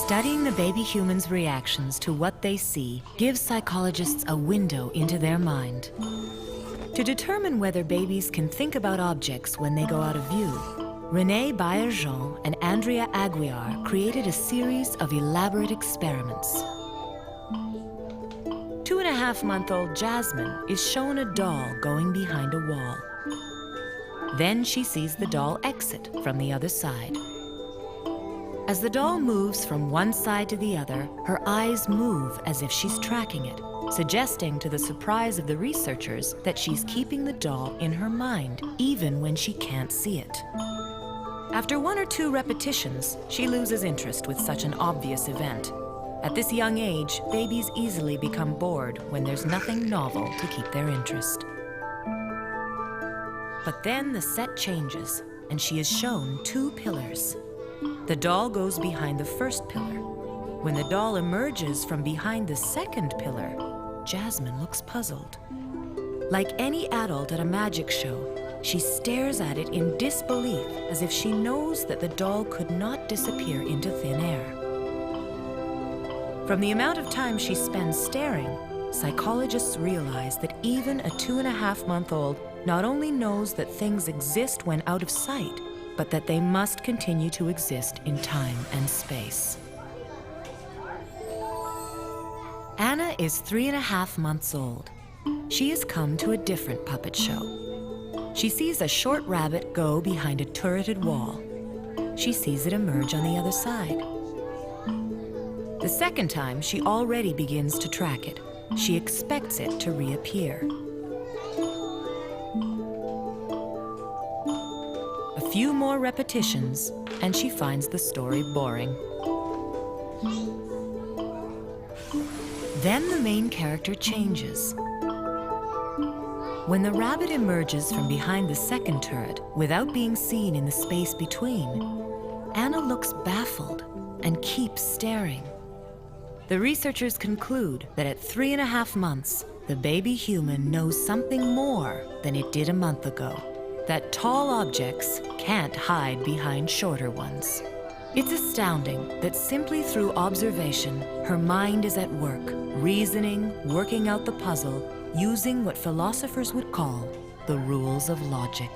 Studying the baby humans' reactions to what they see gives psychologists a window into their mind. To determine whether babies can think about objects when they go out of view, René Baillargeon and Andrea Aguiar created a series of elaborate experiments. 2.5-month-old Jasmine is shown a doll going behind a wall. Then she sees the doll exit from the other side. As the doll moves from one side to the other, her eyes move as if she's tracking it, suggesting to the surprise of the researchers that she's keeping the doll in her mind, even when she can't see it. After 1 or 2 repetitions, she loses interest with such an obvious event. At this young age, babies easily become bored when there's nothing novel to keep their interest. But then the set changes, and she is shown 2 pillars. The doll goes behind the first pillar. When the doll emerges from behind the second pillar, Jasmine looks puzzled. Like any adult at a magic show, she stares at it in disbelief, as if she knows that the doll could not disappear into thin air. From the amount of time she spends staring, psychologists realize that even a 2.5-month-old not only knows that things exist when out of sight, but that they must continue to exist in time and space. Anna is 3.5 months old. She has come to a different puppet show. She sees a short rabbit go behind a turreted wall. She sees it emerge on the other side. The second time, she already begins to track it. She expects it to reappear. A few more repetitions, and she finds the story boring. Then the main character changes. When the rabbit emerges from behind the second turret without being seen in the space between, Anna looks baffled and keeps staring. The researchers conclude that at 3.5 months, the baby human knows something more than it did a month ago. That tall objects can't hide behind shorter ones. It's astounding that simply through observation, her mind is at work, reasoning, working out the puzzle, using what philosophers would call the rules of logic.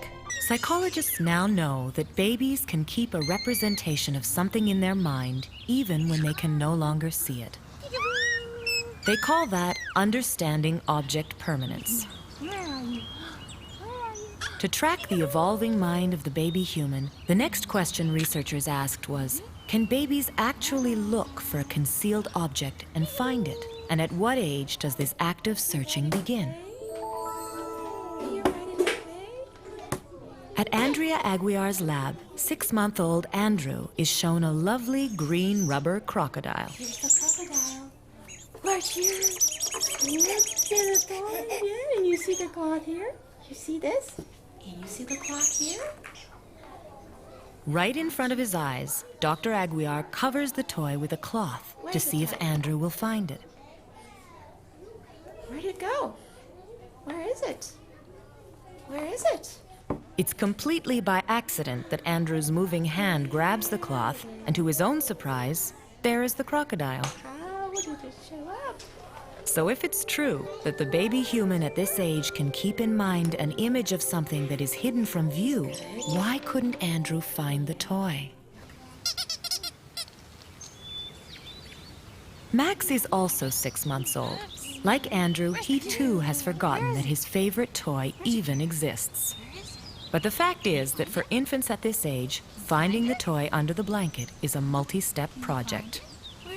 Psychologists now know that babies can keep a representation of something in their mind even when they can no longer see it. They call that understanding object permanence. To track the evolving mind of the baby human, the next question researchers asked was, can babies actually look for a concealed object and find it? And at what age does this active searching begin? At Andrea Aguiar's lab, 6-month-old Andrew is shown a lovely green rubber crocodile. Here's the crocodile. Right here. Look at the dog. Yeah, and you see the cloth here? You see this? And you see the cloth here? Right in front of his eyes, Dr. Aguiar covers the toy with a cloth to see if Andrew will find it. Where'd it go? Where is it? Where is it? It's completely by accident that Andrew's moving hand grabs the cloth, and to his own surprise, there is the crocodile. How did it show up? So if it's true that the baby human at this age can keep in mind an image of something that is hidden from view, why couldn't Andrew find the toy? Max is also 6 months old. Like Andrew, he too has forgotten that his favorite toy even exists. But the fact is that for infants at this age, finding the toy under the blanket is a multi-step project.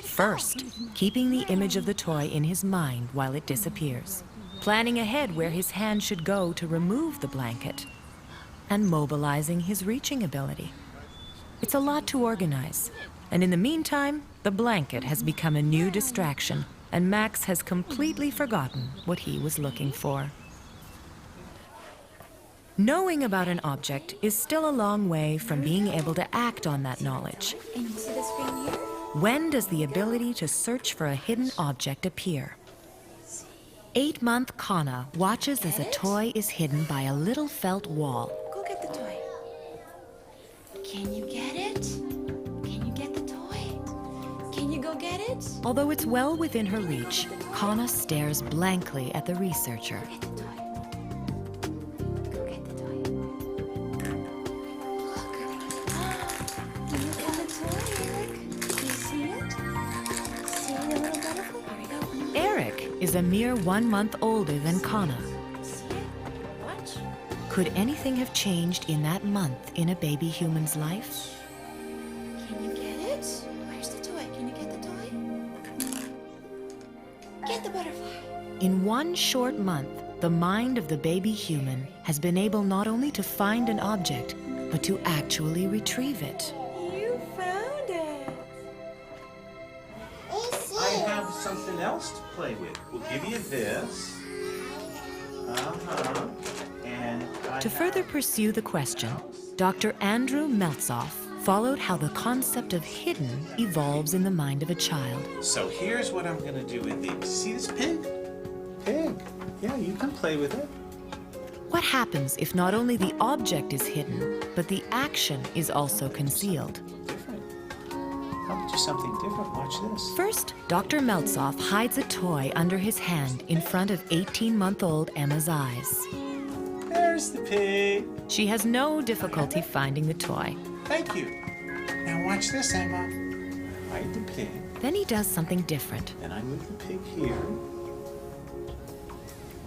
First, keeping the image of the toy in his mind while it disappears, planning ahead where his hand should go to remove the blanket, and mobilizing his reaching ability. It's a lot to organize, and in the meantime, the blanket has become a new distraction, and Max has completely forgotten what he was looking for. Knowing about an object is still a long way from being able to act on that knowledge. And you see the screen here? When does the ability to search for a hidden object appear? 8-month Kana watches as a toy is hidden by a little felt wall. Go get the toy. Can you get it? Can you get the toy? Can you go get it? Although it's well within her reach, Kana stares blankly at the researcher. Get the toy. Go get the toy. Look. Look at the toy, Eric. Do you see it? See the little butterfly? Here we go. Eric is a mere 1 month older than Kana. See it? Watch. Could anything have changed in that month in a baby human's life? Can you get it? Where's the toy? Can you get the toy? Get the butterfly. In 1 short month, the mind of the baby human has been able not only to find an object, but to actually retrieve it. You found it. I have something else to play with. We'll give you this. And To further pursue the question, Dr. Andrew Meltzoff followed how the concept of hidden evolves in the mind of a child. So here's what I'm gonna do with these. See this pig? Pig. Yeah, you can play with it. What happens if not only the object is hidden, but the action is also concealed? Different. I'll do something different. Watch this. First, Dr. Meltzoff hides a toy under his hand in front of 18-month-old Emma's eyes. There's the pig. She has no difficulty finding the toy. Thank you. Now watch this, Emma. Hide the pig. Then he does something different. Then I move the pig here.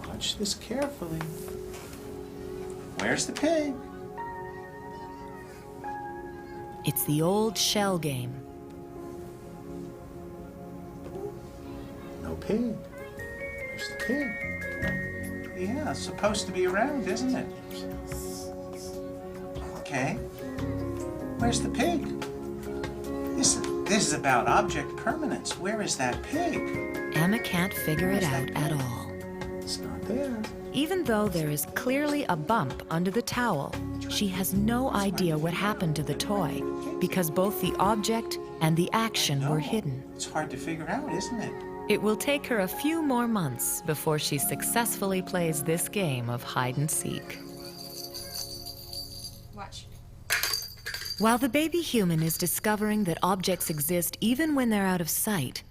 Watch this carefully. Where's the pig? It's the old shell game. No pig. Where's the pig? Yeah, it's supposed to be around, isn't it? Okay. Where's the pig? This is about object permanence. Where is that pig? Emma can't figure it out at all. It's not there. Even though there is clearly a bump under the towel, she has no idea what happened to the toy because both the object and the action were hidden. It's hard to figure out, isn't it? It will take her a few more months before she successfully plays this game of hide and seek. Watch. While the baby human is discovering that objects exist even when they're out of sight,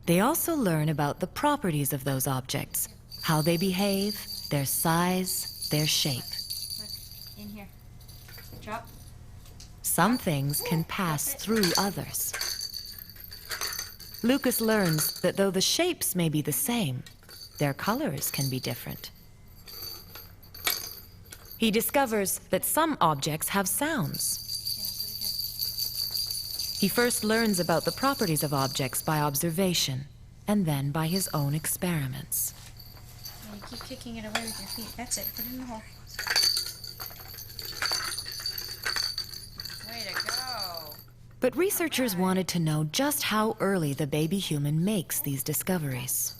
they also learn about the properties of those objects, how they behave, their size, their shape. Look, in here. Drop. Some things can pass through others. Lucas learns that though the shapes may be the same, their colors can be different. He discovers that some objects have sounds. He first learns about the properties of objects by observation, and then by his own experiments. And you keep kicking it away with your feet. That's it. Put it in the hole. Way to go. But researchers wanted to know just how early the baby human makes these discoveries.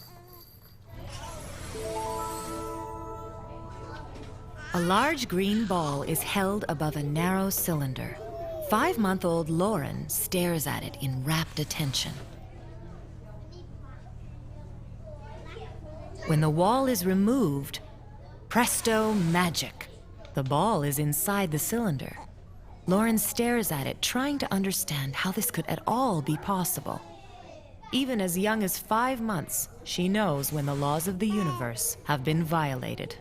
A large green ball is held above a narrow cylinder. 5-month-old Lauren stares at it in rapt attention. When the wall is removed, presto magic! The ball is inside the cylinder. Lauren stares at it, trying to understand how this could at all be possible. Even as young as 5 months, she knows when the laws of the universe have been violated.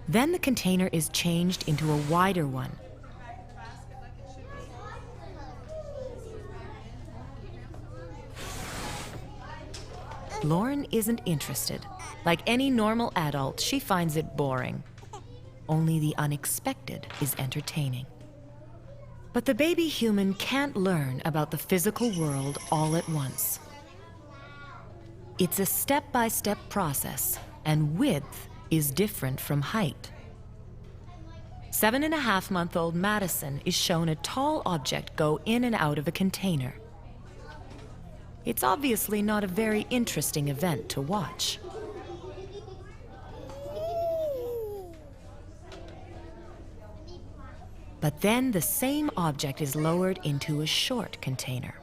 Then the container is changed into a wider one. Lauren isn't interested. Like any normal adult, she finds it boring. Only the unexpected is entertaining. But the baby human can't learn about the physical world all at once. It's a step-by-step process, and width is different from height. 7.5-month-old Madison is shown a tall object go in and out of a container. It's obviously not a very interesting event to watch. But then the same object is lowered into a short container.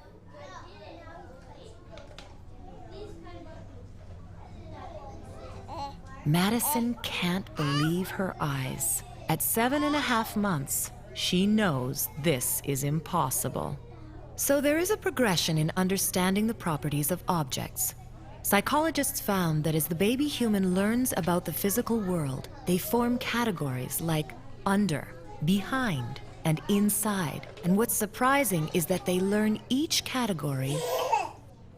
Madison can't believe her eyes. At 7.5 months, she knows this is impossible. So there is a progression in understanding the properties of objects. Psychologists found that as the baby human learns about the physical world, they form categories like under, behind, and inside. And what's surprising is that they learn each category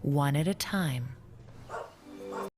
one at a time.